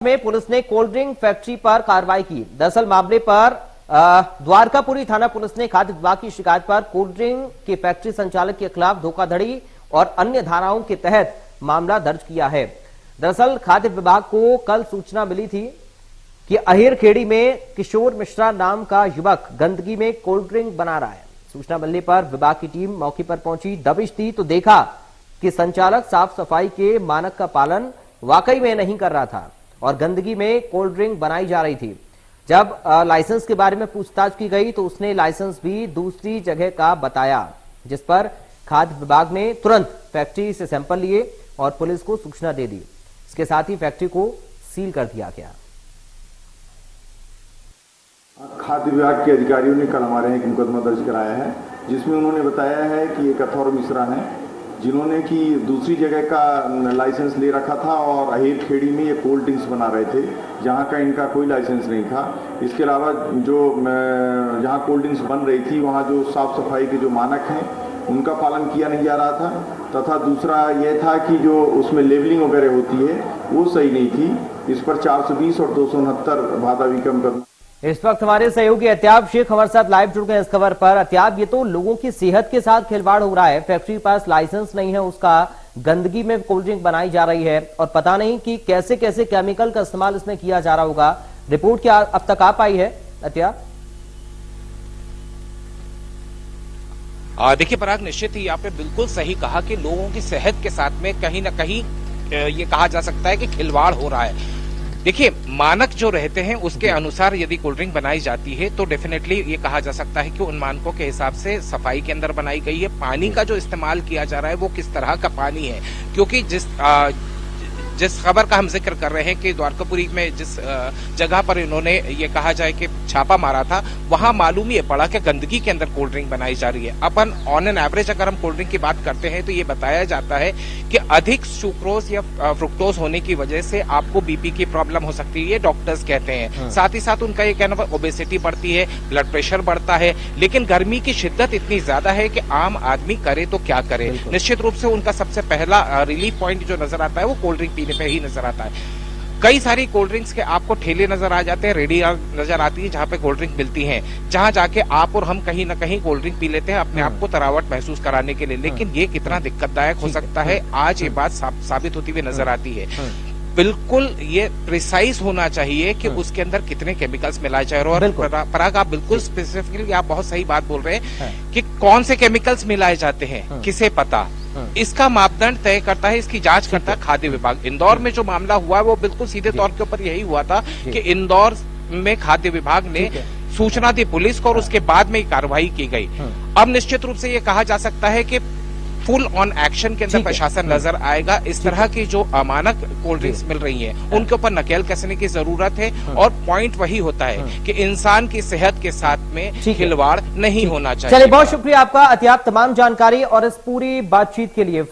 में पुलिस ने cold drink factory पर कार्रवाई की। दरअसल मामले पर द्वारकापुरी थाना पुलिस ने खाद्य विभाग की शिकायत पर कोल्ड ड्रिंक की फैक्ट्री संचालक के खिलाफ धोखाधड़ी और अन्य धाराओं के तहत मामला दर्ज किया है। दरअसल खाद्य विभाग को कल सूचना मिली थी कि अहिरखेड़ी में किशोर मिश्रा नाम का युवक गंदगी में कोल्ड ड्रिंक बना रहा है। सूचना मिलने पर विभाग की टीम मौके पर पहुंची, दबिश दी तो देखा कि संचालक साफ सफाई के मानक का पालन वाकई में नहीं कर रहा था और गंदगी में कोल्ड ड्रिंक बनाई जा रही थी। जब लाइसेंस के बारे में पूछताछ की गई तो उसने लाइसेंस भी दूसरी जगह का बताया, जिस पर खाद्य विभाग ने तुरंत फैक्ट्री से सैंपल लिए और पुलिस को सूचना दे दी। इसके साथ ही फैक्ट्री को सील कर दिया गया। खाद्य विभाग के अधिकारियों ने कल हमारे यहाँ एक मुकदमा दर्ज कराया है, जिसमें उन्होंने बताया है कि एक अथौर मिश्रा है जिन्होंने कि दूसरी जगह का लाइसेंस ले रखा था और अहिरखेड़ी में ये कोल्ड ड्रिंक्स बना रहे थे, जहाँ का इनका कोई लाइसेंस नहीं था। इसके अलावा जो जहाँ कोल्ड ड्रिंक्स बन रही थी वहाँ जो साफ सफाई के जो मानक हैं उनका पालन किया नहीं जा रहा था, तथा दूसरा ये था कि जो उसमें लेबलिंग वगैरह होती है वो सही नहीं थी। इस पर 420 और 269 भादावी का मुकदमा। इस वक्त हमारे सहयोगी अत्याब शेख हमारे साथ लाइव जुड़ गए इस खबर पर। अत्याब, ये तो लोगों की सेहत के साथ खिलवाड़ हो रहा है। फैक्ट्री के पास लाइसेंस नहीं है उसका, गंदगी में कोल्ड ड्रिंक बनाई जा रही है और पता नहीं कि कैसे कैसे केमिकल का इस्तेमाल इसमें किया जा रहा होगा। रिपोर्ट क्या अब तक आ पाई है अत्याब? देखिए पराग, निश्चित ही आपने बिल्कुल सही कहा कि लोगों की सेहत के साथ में कहीं ना कहीं ये कहा जा सकता है कि खिलवाड़ हो रहा है। देखिए, मानक जो रहते हैं उसके अनुसार यदि कोल्ड ड्रिंक बनाई जाती है तो डेफिनेटली ये कहा जा सकता है कि उन मानकों के हिसाब से सफाई के अंदर बनाई गई है। पानी का जो इस्तेमाल किया जा रहा है वो किस तरह का पानी है, क्योंकि जिस खबर का हम जिक्र कर रहे हैं कि द्वारकापुरी में जिस जगह पर इन्होंने ये कहा जाए कि छापा मारा था, वहां मालूम ये पड़ा कि गंदगी के अंदर कोल्ड ड्रिंक बनाई जा रही है। अपन ऑन एन एवरेज अगर हम कोल्ड ड्रिंक की बात करते हैं तो ये बताया जाता है कि अधिक सुक्रोज या फ्रुक्टोज होने की वजह से आपको बीपी की प्रॉब्लम हो सकती है, ये डॉक्टर्स कहते हैं। साथ ही साथ उनका ये कहना ओबेसिटी बढ़ती है, ब्लड प्रेशर बढ़ता है। लेकिन गर्मी की शिद्दत इतनी ज्यादा है कि आम आदमी करे तो क्या करे। निश्चित रूप से उनका सबसे पहला रिलीफ पॉइंट जो नजर आता है वो कोल्ड ड्रिंक पे ही नजर आता है। कई सारी कोल्ड ड्रिंक्स के आपको ठेले नजर आ जाते हैं, रेडी नजर आती है जहां पे कोल्ड ड्रिंक मिलती हैं, जहां जाके आप और हम कहीं ना कहीं कोल्ड ड्रिंक पी लेते हैं अपने आप को तरावट महसूस कराने के लिए। लेकिन ये कितना दिक्कतदायक हो सकता है, आज ये बात साबित होती हुई नजर आती है। बिल्कुल ये प्रिसाइज होना चाहिए कि उसके अंदर कितने केमिकल्स मिलाए जाए। और पराग, आप बिल्कुल स्पेसिफिकली आप बहुत सही बात बोल रहे हैं कि कौन से केमिकल्स मिलाए जाते हैं किसे पता। इसका मापदंड तय करता है, इसकी जांच करता है खाद्य विभाग। इंदौर में जो मामला हुआ है वो बिल्कुल सीधे तौर के ऊपर यही हुआ था कि इंदौर में खाद्य विभाग ने सूचना दी पुलिस को और उसके बाद में कार्रवाई की गई। अब निश्चित रूप से ये कहा जा सकता है कि फुल ऑन एक्शन के अंदर प्रशासन नजर आएगा। इस तरह की जो अमानक कोल्ड ड्रिंक्स मिल रही हैं उनके ऊपर नकेल कसने की जरूरत है। और पॉइंट वही होता है कि इंसान की सेहत के साथ में खिलवाड़ नहीं होना चाहिए। चलिए, बहुत शुक्रिया आपका अत्याब तमाम जानकारी और इस पूरी बातचीत के लिए।